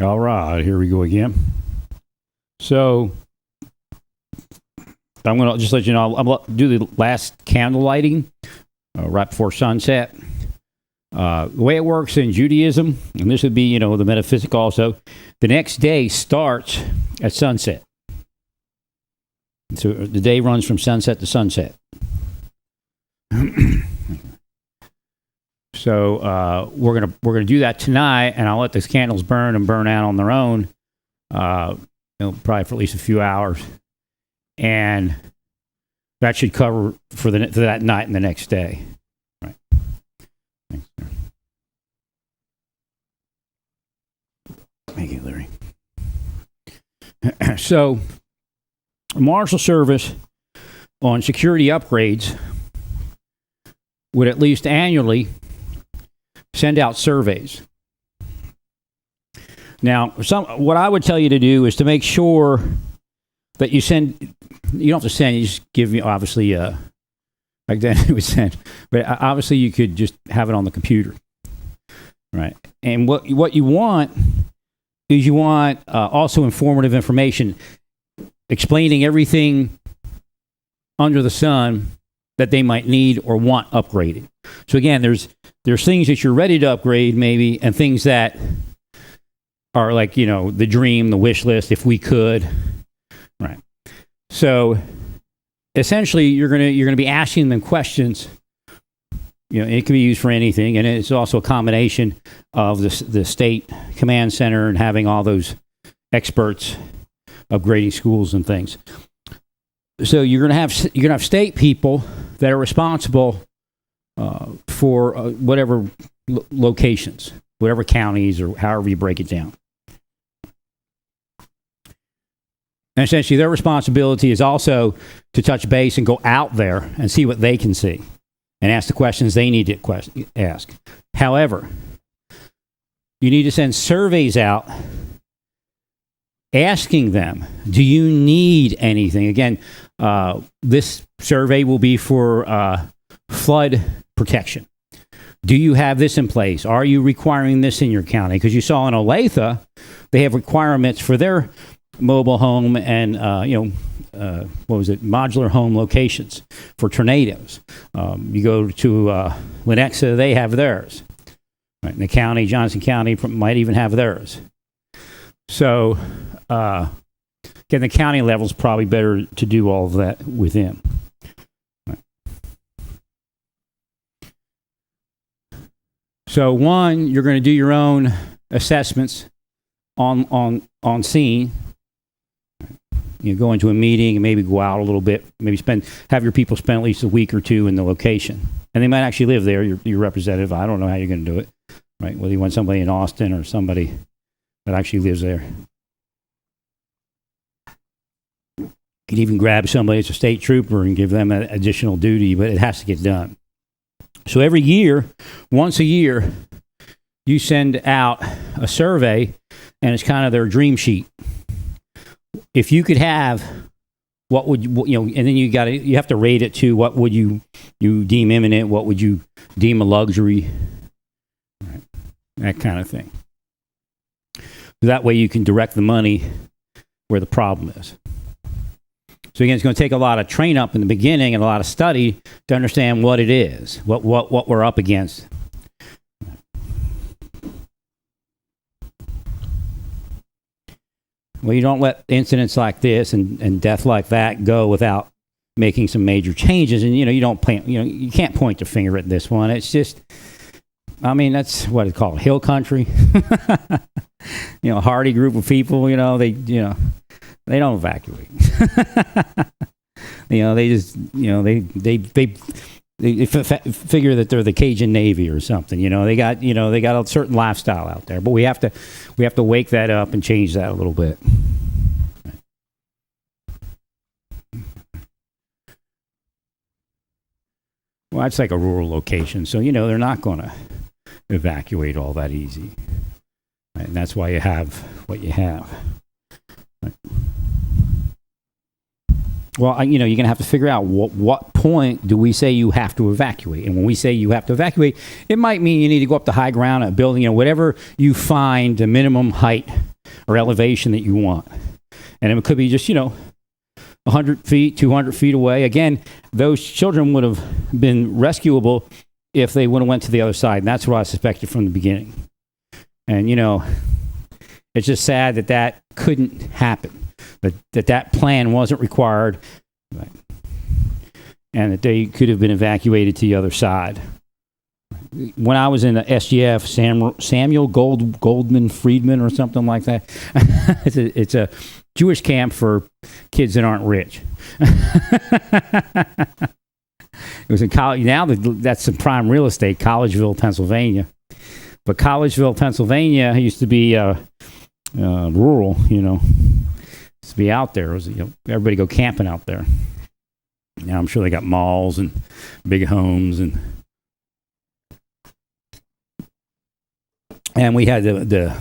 All right, here we go again. So I'm going to just let you know, I'm going to do the last candle lighting right before sunset. The way it works in Judaism, and this would be, the metaphysic also, the next day starts at sunset. So the day runs from sunset to sunset. So we're gonna do that tonight, and I'll let those candles burn and burn out on their own, probably for at least a few hours, and that should cover for that night and the next day. Right. Thanks, sir. Thank you, Larry. So, Marshal Service on security upgrades would at least annually send out surveys. Now, what I would tell you to do is to make sure that you don't have to send, you just give me, obviously, back then it was sent, but obviously you could just have it on the computer, right? And what you want is also informative information explaining everything under the sun that they might need or want upgraded. So again, there's things that you're ready to upgrade maybe, and things that are like, the dream, the wish list, if we could. Right. So essentially you're gonna be asking them questions. It can be used for anything, and it's also a combination of the state command center and having all those experts upgrading schools and things. So you're gonna have state people that are responsible for whatever locations, whatever counties, or however you break it down. And essentially, their responsibility is also to touch base and go out there and see what they can see and ask the questions they need to ask. However, you need to send surveys out asking them, do you need anything? Again, this survey will be for flood protection. Do you have this in place? Are you requiring this in your county? Because you saw in Olathe, they have requirements for their mobile home and, modular home locations for tornadoes. You go to Lenexa, they have theirs. Right? And the county, Johnson County, might even have theirs. So, again, the county level is probably better to do all of that with them. Right. So, one, you're going to do your own assessments on scene. You go into a meeting and maybe go out a little bit, maybe have your people spend at least a week or two in the location. And they might actually live there, your representative. I don't know how you're going to do it, right? Whether you want somebody in Austin or somebody that actually lives there. You could even grab somebody that's a state trooper and give them an additional duty, but it has to get done. So every year, once a year, you send out a survey, and it's kind of their dream sheet. If you could have, what would and then you have to rate it to what would you deem imminent, what would you deem a luxury, right? That kind of thing. That way you can direct the money where the problem is. So again, it's going to take a lot of train up in the beginning and a lot of study to understand what it is, what we're up against. Well, you don't let incidents like this and death like that go without making some major changes. And, you don't plan, you can't point the finger at this one. It's just, that's what it's called, hill country. A hardy group of people, they don't evacuate. They just, they figure that they're the Cajun Navy or something. They got a certain lifestyle out there, but we have to wake that up and change that a little bit. Well, that's like a rural location, so they're not going to evacuate all that easy, right? And that's why you have what you have. Right. Well, you're going to have to figure out what point do we say you have to evacuate. And when we say you have to evacuate, it might mean you need to go up to high ground, a building, whatever you find the minimum height or elevation that you want. And it could be just, 100 feet, 200 feet away. Again, those children would have been rescuable if they would have went to the other side. And that's what I suspected from the beginning. And, it's just sad that couldn't happen, that plan wasn't required, and that they could have been evacuated to the other side. When I was in the SGF, Samuel Goldman Friedman or something like that, it's a Jewish camp for kids that aren't rich. It was in college. Now that's some prime real estate, Collegeville, Pennsylvania. But Collegeville, Pennsylvania used to be rural, used to be out there. It was, everybody go camping out there. Now I'm sure they got malls and big homes, and we had the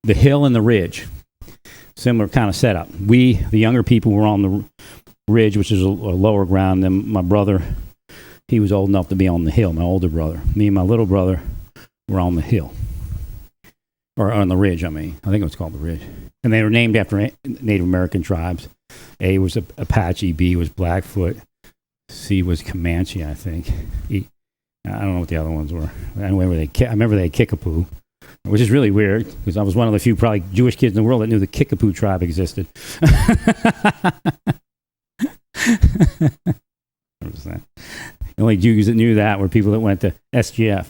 hill and the ridge, similar kind of setup. We, the younger people, were on the ridge, which is a lower ground. Then my brother, he was old enough to be on the hill. My older brother, me and my little brother, were on the hill, or on the ridge. I think it was called the ridge, and they were named after Native American tribes. A was Apache, B was Blackfoot, C was Comanche, I think. I don't know what the other ones were. Anyway, I remember they had Kickapoo, which is really weird because I was one of the few probably Jewish kids in the world that knew the Kickapoo tribe existed. What was that? The only Jews that knew that were people that went to SGF.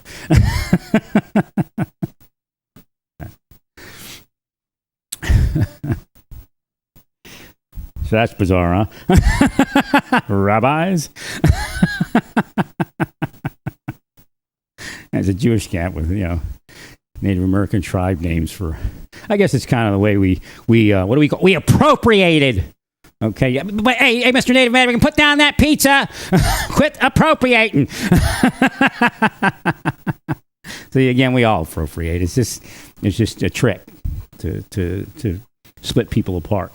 So that's bizarre, huh? Rabbis? It's a Jewish camp with, Native American tribe names for, I guess it's kind of the way we what do we call, we appropriated. Okay, yeah, but hey, Mr. Native American, put down that pizza. Quit appropriating. See, again, we all appropriate. It's just a trick to split people apart.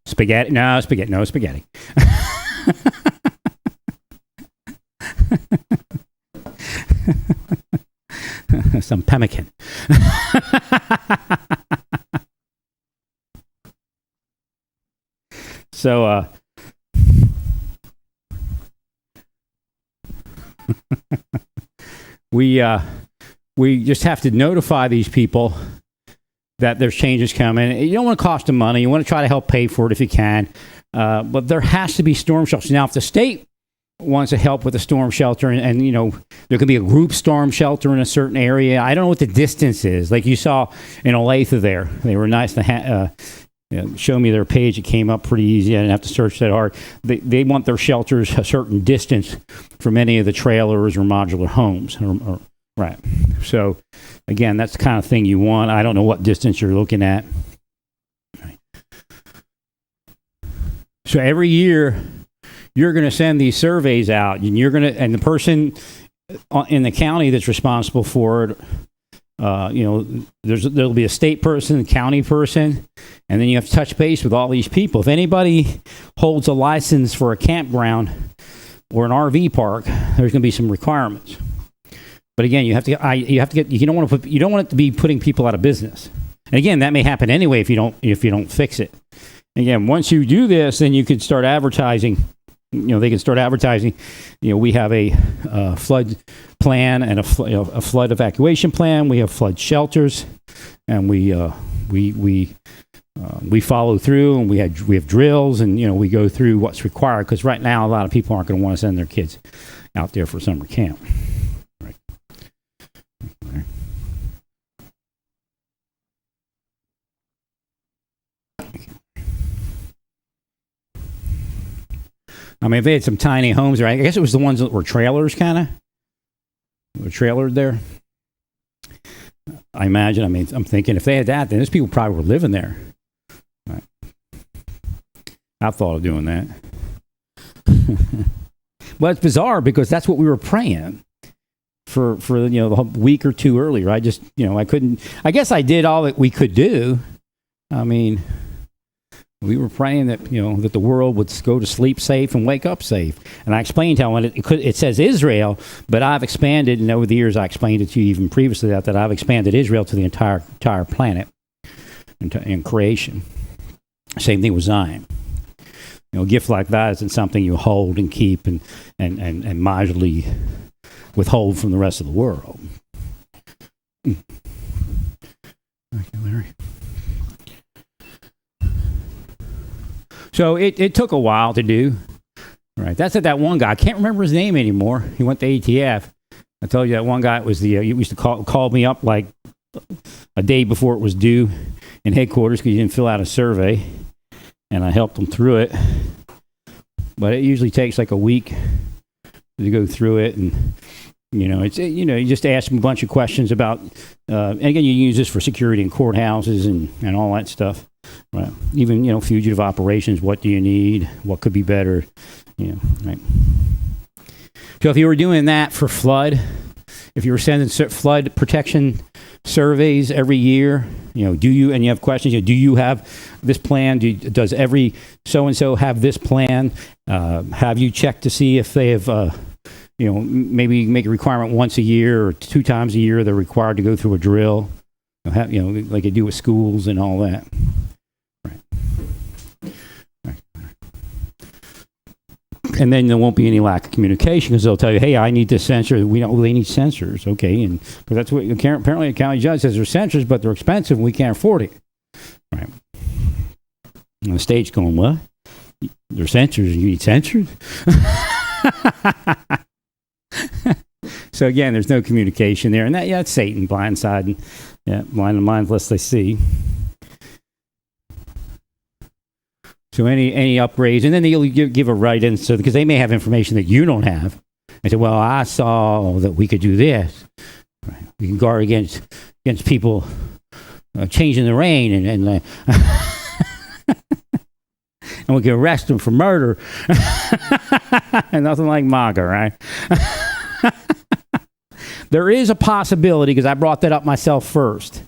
Spaghetti? No spaghetti. Some pemmican. So, we just have to notify these people that there's changes coming. You don't want to cost them money. You want to try to help pay for it if you can. But there has to be storm shelters. Now, if the state wants to help with a storm shelter, and there could be a group storm shelter in a certain area. I don't know what the distance is. Like you saw in Olathe there. They were nice to show me their page. It came up pretty easy. I didn't have to search that hard. They want their shelters a certain distance from any of the trailers or modular homes. Right. So, again, that's the kind of thing you want. I don't know what distance you're looking at. Right. So every year, you're going to send these surveys out, and and the person in the county that's responsible for it, there'll be a state person, a county person, and then you have to touch base with all these people. If anybody holds a license for a campground or an RV park, there's going to be some requirements. But again, you don't want it to be putting people out of business. And again, that may happen anyway if you don't fix it. Again, once you do this, then you can start advertising. They can start advertising. We have a flood plan and a flood evacuation plan. We have flood shelters, and we follow through, and we have drills, and we go through what's required. Because right now, a lot of people aren't going to want to send their kids out there for summer camp. Right. If they had some tiny homes there, I guess it was the ones that were trailers, kind of. Were trailered there. I imagine. I'm thinking if they had that, then those people probably were living there. Right. I've thought of doing that. Well, it's bizarre because that's what we were praying for the whole week or two earlier. I just, I couldn't. I guess I did all that we could do. We were praying that that the world would go to sleep safe and wake up safe. And I explained how when it says Israel, but I've expanded, and over the years I explained it to you even previously that I've expanded Israel to the entire planet and creation. Same thing with Zion. A gift like that isn't something you hold and keep and miserly withhold from the rest of the world. Thank you, Larry. So it took a while to do. Right. That's that one guy. I can't remember his name anymore. He went to ATF. I told you that one guy was he used to call me up like a day before it was due in headquarters because he didn't fill out a survey, and I helped him through it. But it usually takes like a week to go through it, and you just ask him a bunch of questions about. And again, you use this for security in courthouses and all that stuff. Right. Even fugitive operations. What do you need? What could be better? Right. So if you were doing that for flood, if you were sending flood protection surveys every year, do you, and you have questions, do you have this plan? Does every so-and-so have this plan? Have you checked to see if they have, maybe make a requirement once a year or 2 times a year they're required to go through a drill, like they do with schools and all that. And then there won't be any lack of communication because they'll tell you, hey, I need this sensor. We don't really need sensors. Okay. And because that's what apparently the county judge says they're sensors, but they're expensive and we can't afford it. Right. And the state's going, what? They're sensors. You need sensors? So again, there's no communication there. And that's Satan blindsiding. Yeah, blind the minds lest they see. So any upgrades, and then they'll give a write-in, so because they may have information that you don't have. I said, well, I saw that we could do this. Right. We can guard against people changing the rain, and and we can arrest them for murder. And nothing like MAGA, right? There is a possibility, because I brought that up myself first,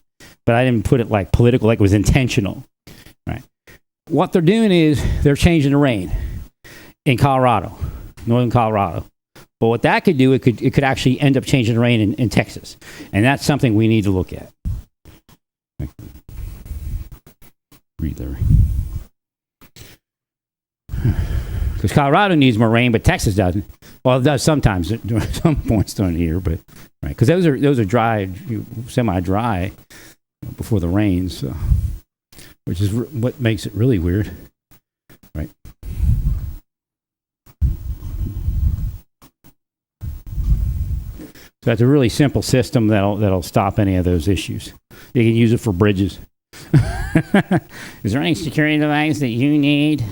but I didn't put it like political, like it was intentional. What they're doing is they're changing the rain in Colorado, northern Colorado. But what that could do, it could actually end up changing the rain in Texas. And that's something we need to look at. Read Larry. Because Colorado needs more rain, but Texas doesn't. Well, it does sometimes at some points during the year, but right, because those are dry, semi-dry before the rains. So. Which is what makes it really weird, right? So that's a really simple system that'll stop any of those issues. You can use it for bridges. Is there any security device that you need?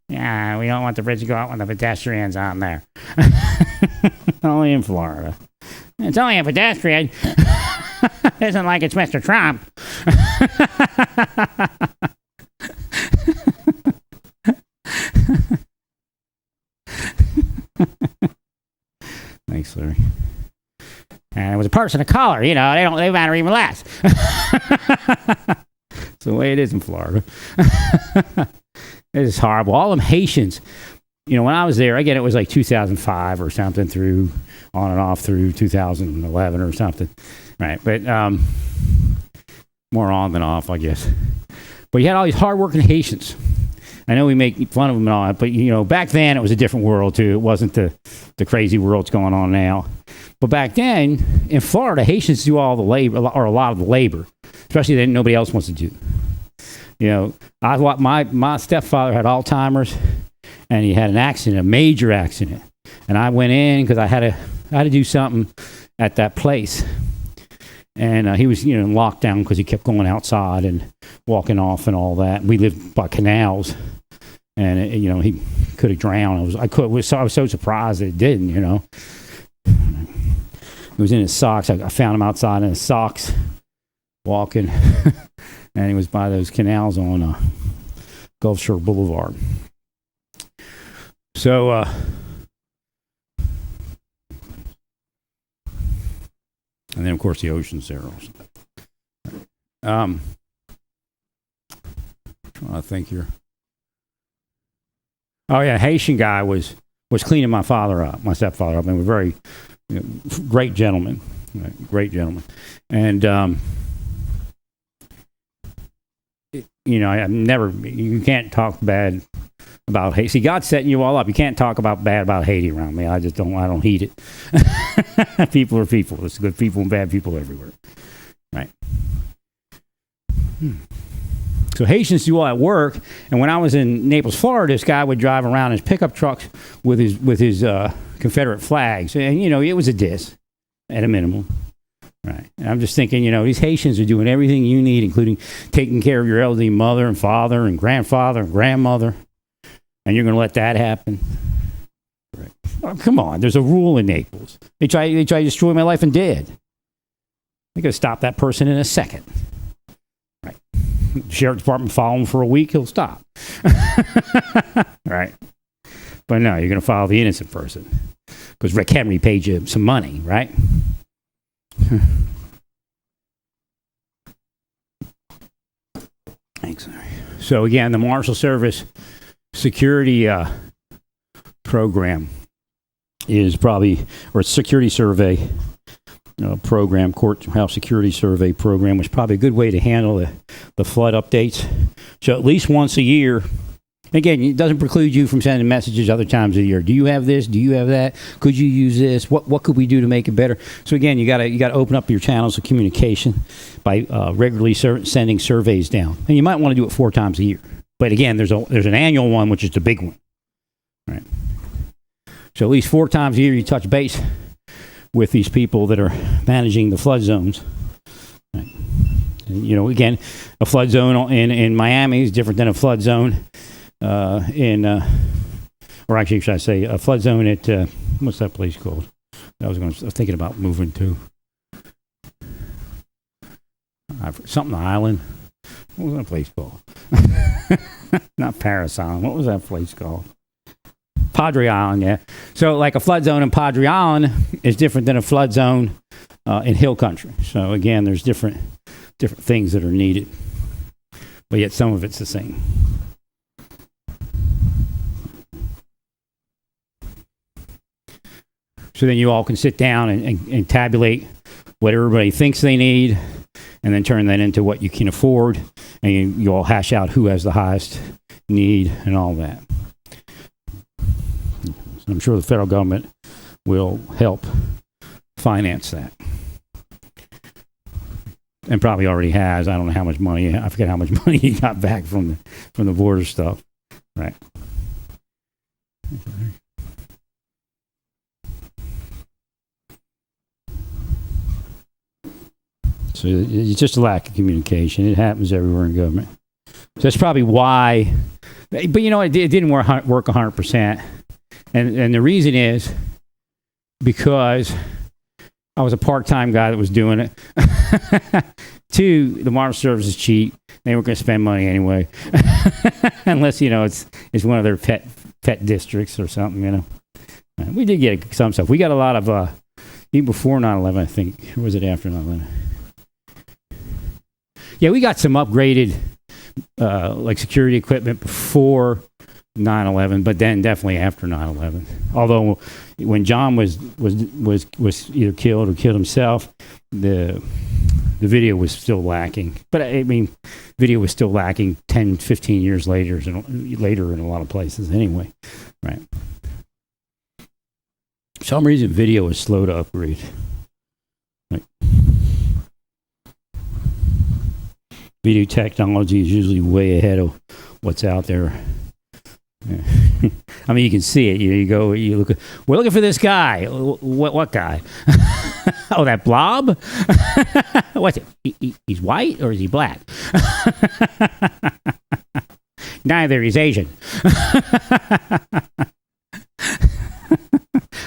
Yeah, we don't want the bridge to go out when the pedestrian's on there. Only in Florida. It's only a pedestrian. Isn't like it's Mr. Trump. Thanks, Larry. And it was a person of color, they matter even less. It's the way it is in Florida. It is horrible. All them Haitians, when I was there, again, it was like 2005 or something through on and off through 2011 or something. Right, but more on than off, I guess. But you had all these hardworking Haitians. I know we make fun of them and all that, but back then it was a different world too. It wasn't the crazy world that's going on now. But back then in Florida, Haitians do all the labor, or a lot of the labor, especially that nobody else wants to do. My stepfather had Alzheimer's, and he had an accident, a major accident, and I went in because I had to do something at that place. And he was, in lockdown because he kept going outside and walking off and all that. We lived by canals, and he could have drowned. I was so surprised that it didn't. He was in his socks. I found him outside in his socks, walking, and he was by those canals on Gulf Shore Boulevard. So. And then, of course, the ocean's there also. I think you're. Oh yeah, Haitian guy was cleaning my father up, my stepfather up, and was very great gentleman, great gentleman, and I've never. You can't talk bad about Haiti. See, God's setting you all up. You can't talk bad about Haiti around me. I just don't. I don't heed it. People are people. There's good people and bad people everywhere, right? So Haitians do all that work, and when I was in Naples, Florida, this guy would drive around in his pickup trucks with his Confederate flags, and it was a diss at a minimum. Right. And I'm just thinking, these Haitians are doing everything you need, including taking care of your elderly mother and father and grandfather and grandmother. And you're going to let that happen? Right. Oh, come on. There's a rule in Naples. They try to destroy my life and did. They could stop that person in a second. Right. The sheriff's department follow him for a week, he'll stop. Right. But no, you're going to follow the innocent person. Because Rick Henry paid you some money, right? Thanks. So again, the Marshal Service security program is probably, or security survey program, courthouse security survey program, was probably a good way to handle the flood updates. So at least once a year. Again, it doesn't preclude you from sending messages other times of the year. Do you have this? Do you have that? Could you use this? What could we do to make it better? So again, you got to open up your channels of communication by regularly sending surveys down, and you might want to do it 4 times a year. But again, there's an annual one, which is the big one, right? So at least 4 times a year, you touch base with these people that are managing the flood zones. Right? And, again, a flood zone in Miami is different than a flood zone. Or actually, should I say, a flood zone at what's that place called? I was thinking about moving to something island. What was that place called? Not Paris Island. What was that place called? Padre Island. Yeah. So, like a flood zone in Padre Island is different than a flood zone in hill country. So again, there's different things that are needed, but yet some of it's the same. So then you all can sit down and tabulate what everybody thinks they need, and then turn that into what you can afford, and you all hash out who has the highest need and all that. So I'm sure the federal government will help finance that, and probably already has. I don't know how much money. I forget how much money he got back from the border stuff, right? So it's just a lack of communication. It happens everywhere in government. So that's probably why. But it didn't work 100%. And the reason is because I was a part-time guy that was doing it. 2, the Marshal Service is cheap. They weren't going to spend money anyway. Unless, it's one of their pet districts or something, We did get some stuff. We got a lot of, even before 9/11, I think. Or was it after 9/11? Yeah, we got some upgraded like security equipment before 9/11, but then definitely after 9/11. Although when John was either killed or killed himself, the video was still lacking. But I mean, video was still lacking 10, 15 years later in a lot of places anyway, right? For some reason, video is slow to upgrade. Right. Video technology is usually way ahead of what's out there. I mean, you can see it. You look. We're looking for this guy. What guy? Oh, that blob. What's it? He's white or is he black? Neither. He's Asian.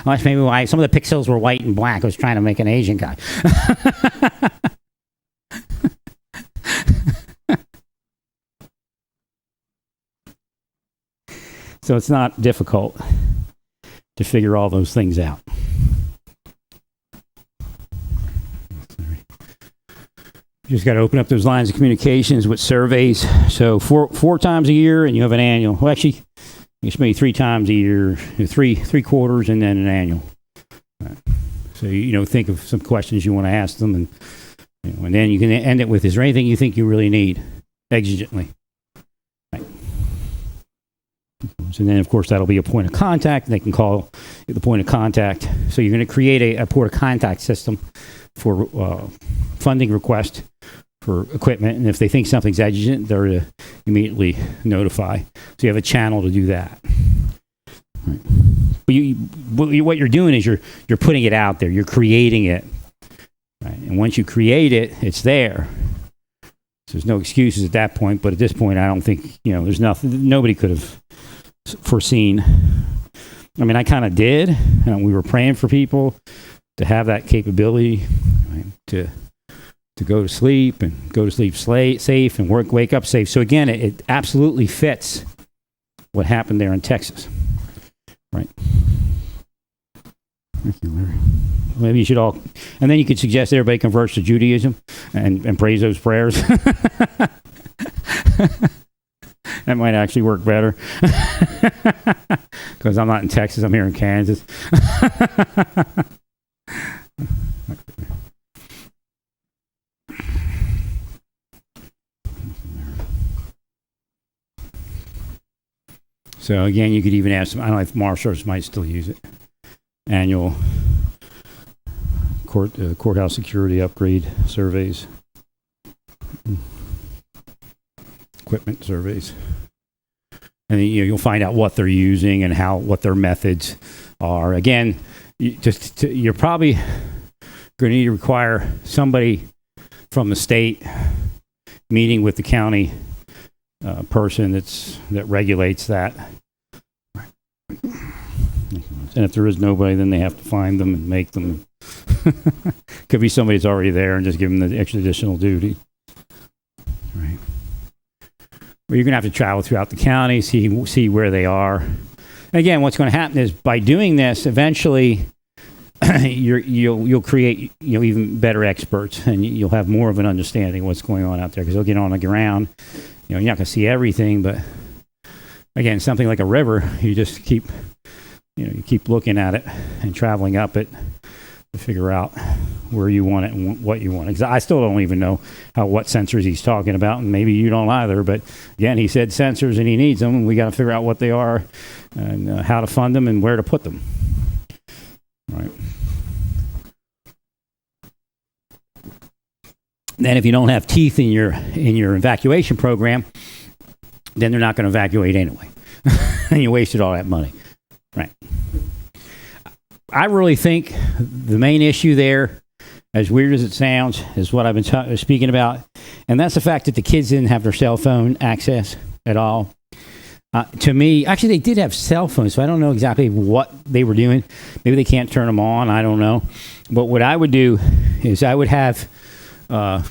Well, that's maybe why some of the pixels were white and black. I was trying to make an Asian guy. So it's not difficult to figure all those things out. Just got to open up those lines of communications with surveys. So four times a year, and you have an annual. Well, actually, it's maybe 3 times a year, three quarters, and then an annual. Right. So think of some questions you want to ask them, and then you can end it with: is there anything you think you really need, exigently? Right. So then, of course, that'll be a point of contact. They can call the point of contact. So you're going to create a point of contact system for funding request for equipment, and if they think something's exigent, they're to immediately notify. So you have a channel to do that. Right. But what you're doing is you're putting it out there. You're creating it, right? And once you create it, it's there. So there's no excuses at that point. But at this point, I don't think there's nothing. Nobody could have foreseen. I mean, I kind of did. We were praying for people to have that capability, right? To go to sleep and go to sleep safe and wake up safe. So again, it absolutely fits what happened there in Texas, right? Thank you, Larry. Maybe you should all, and then you could suggest everybody converts to Judaism and prays those prayers. That might actually work better. Because I'm not in Texas, I'm here in Kansas. So again, you could even ask them. I don't know if marshals might still use it. Annual courthouse security upgrade surveys, equipment surveys, and then, you'll find out what they're using and what their methods are. Again, you're probably going to need to require somebody from the state meeting with the county person that regulates that. And if there is nobody, then they have to find them and make them. Could be somebody that's already there and just give them the extra additional duty. Right. Well, you're going to have to travel throughout the county, see where they are. And again, what's going to happen is by doing this, eventually you'll create even better experts, and you'll have more of an understanding of what's going on out there, because they'll get on the ground. You're not going to see everything, but again, something like a river, you just keep looking at it and traveling up it to figure out where you want it and what you want. Because I still don't even know what sensors he's talking about, and maybe you don't either. But again, he said sensors and he needs them, and we got to figure out what they are and how to fund them and where to put them. Right. Then, if you don't have teeth in your evacuation program, then they're not going to evacuate anyway, and you wasted all that money. Right. I really think the main issue there, as weird as it sounds, is what I've been speaking about, and that's the fact that the kids didn't have their cell phone access at all. To me, actually, they did have cell phones, so I don't know exactly what they were doing. Maybe they can't turn them on. I don't know. But what I would do is I would have a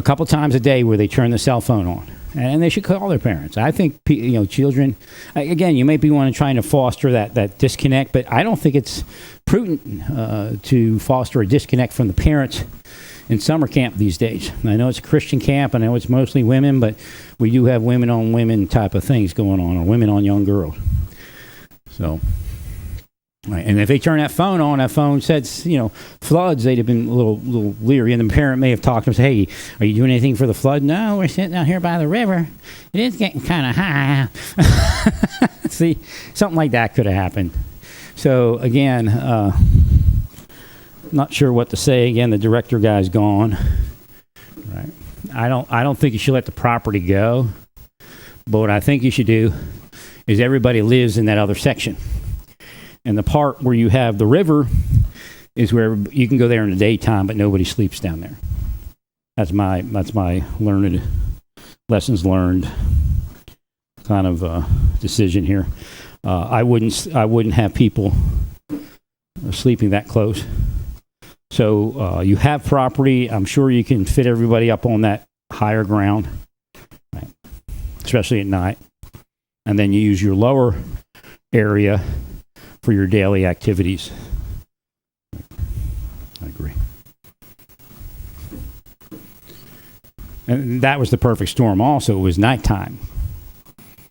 couple times a day where they turn the cell phone on. And they should call their parents. I think, children, again, you may be trying to foster that disconnect, but I don't think it's prudent to foster a disconnect from the parents in summer camp these days. I know it's a Christian camp. I know it's mostly women, but we do have women on women type of things going on, or women on young girls. So, right. And if they turn that phone said, floods, they'd have been a little leery, and the parent may have talked to them and say, hey, are you doing anything for the flood? No, we're sitting out here by the river. It is getting kind of high. See, something like that could have happened. So, again, not sure what to say. Again, the director guy's gone. Right. I don't think you should let the property go. But what I think you should do is everybody lives in that other section. And the part where you have the river is where you can go there in the daytime, but nobody sleeps down there. That's my learned lessons learned kind of decision here. I wouldn't have people sleeping that close. So you have property. I'm sure you can fit everybody up on that higher ground, right? Especially at night. And then you use your lower area for your daily activities. I agree. And that was the perfect storm also. It was nighttime.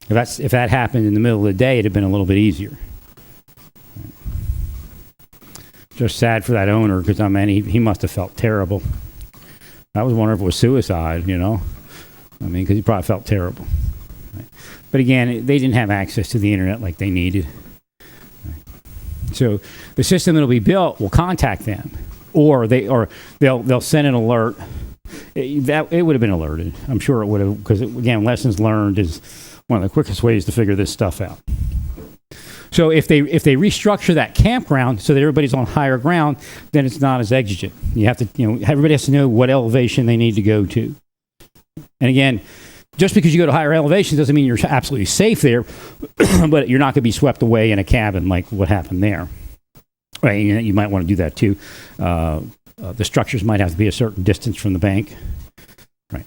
If that happened in the middle of the day, it'd have been a little bit easier. Just sad for that owner, because I mean, he must have felt terrible. I was wondering if it was suicide, you know. I mean, because he probably felt terrible. But again, they didn't have access to the internet like they needed. So the system that'll be built will contact them, or they'll send an alert. It would have been alerted. I'm sure it would have, because again, lessons learned is one of the quickest ways to figure this stuff out. So if they restructure that campground so that everybody's on higher ground, then it's not as exigent. You have to, everybody has to know what elevation they need to go to. And again, just because you go to higher elevation doesn't mean you're absolutely safe there, but you're not going to be swept away in a cabin like what happened there. Right? You might want to do that too. The structures might have to be a certain distance from the bank. Right.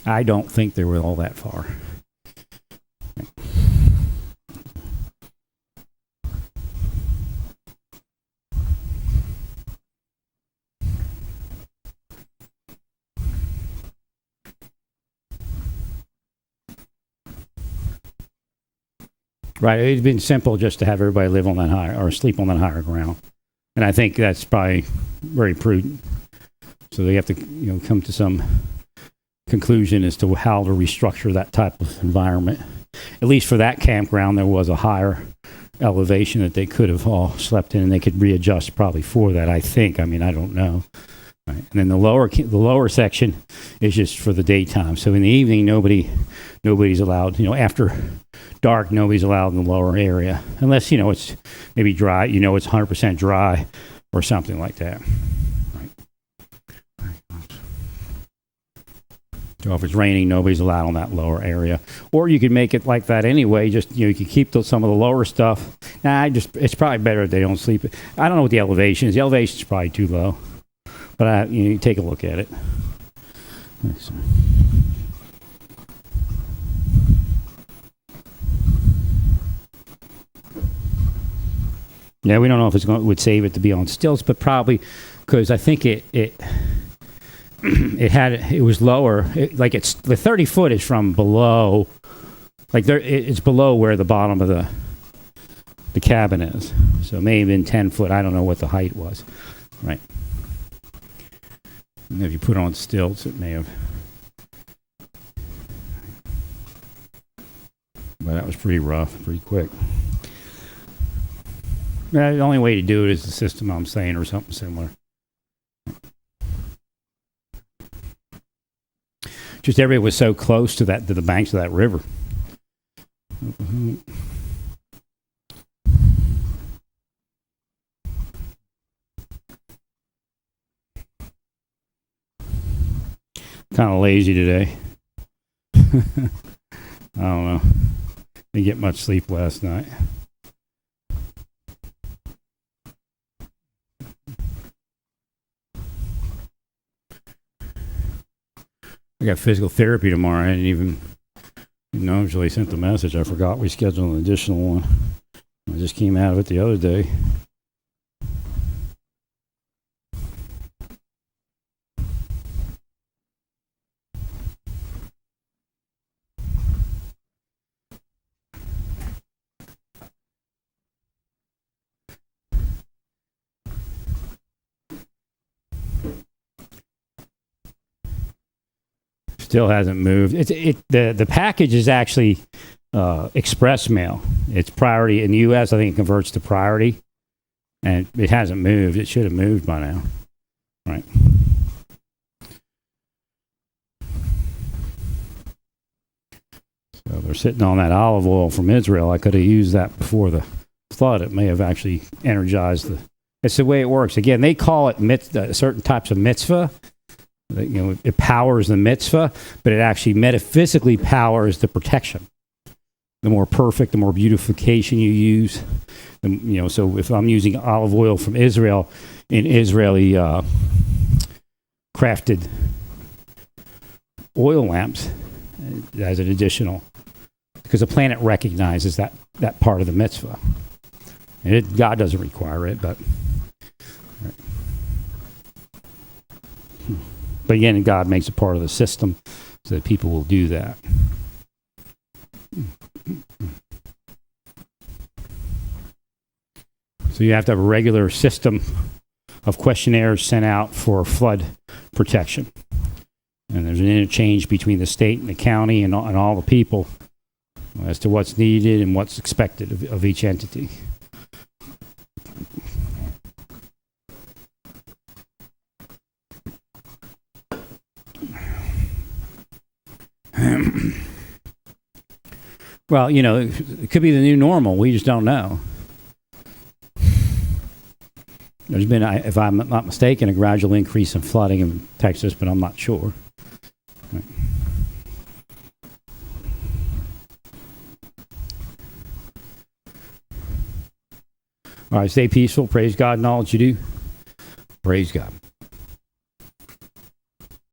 I don't think they were all that far. Right. Right, it'd been simple just to have everybody live on that higher or sleep on that higher ground, and I think that's probably very prudent. So they have to, come to some conclusion as to how to restructure that type of environment. At least for that campground, there was a higher elevation that they could have all slept in, and they could readjust probably for that. I think. I mean, I don't know. Right. And then the lower section is just for the daytime. So in the evening, nobody's allowed. After dark, nobody's allowed in the lower area unless it's maybe dry. It's 100% dry or something like that. Right. So if it's raining, nobody's allowed on that lower area. Or you could make it like that anyway. Just you could keep some of the lower stuff. It's probably better if they don't sleep. I don't know what the elevation is. The elevation is probably too low. But you take a look at it. Yeah, we don't know if it would save it to be on stilts, but probably because I think it was lower. The 30 foot is from below, it's below where the bottom of the cabin is. So it may have been 10 foot. I don't know what the height was. Right. And if you put it on stilts, it may have. But that was pretty rough, pretty quick. The only way to do it is the system I'm saying, or something similar. Just everybody was so close to the banks of that river. Kind of lazy today. I don't know. Didn't get much sleep last night. I got physical therapy tomorrow. I didn't even know until he sent the message. I forgot we scheduled an additional one. I just came out of it the other day. Still hasn't moved. The package is actually express mail. It's priority in the U.S. I think it converts to priority, and it hasn't moved. It should have moved by now, right? So they're sitting on that olive oil from Israel. I could have used that before the flood. It may have actually energized the. It's the way it works. Again, they call it certain types of mitzvah. It powers the mitzvah, but it actually metaphysically powers the protection. The more perfect, the more beautification you use. So if I'm using olive oil from Israel in Israeli crafted oil lamps as an additional, because the planet recognizes that part of the mitzvah. And God doesn't require it, but. Right. But again, God makes it part of the system so that people will do that. So you have to have a regular system of questionnaires sent out for flood protection. And there's an interchange between the state and the county and all the people as to what's needed and what's expected of each entity. Well, you know, it could be the new normal. We just don't know. There's been, if I'm not mistaken, a gradual increase in flooding in Texas, but I'm not sure. Right. All right, stay peaceful. Praise God in all that you do. Praise God.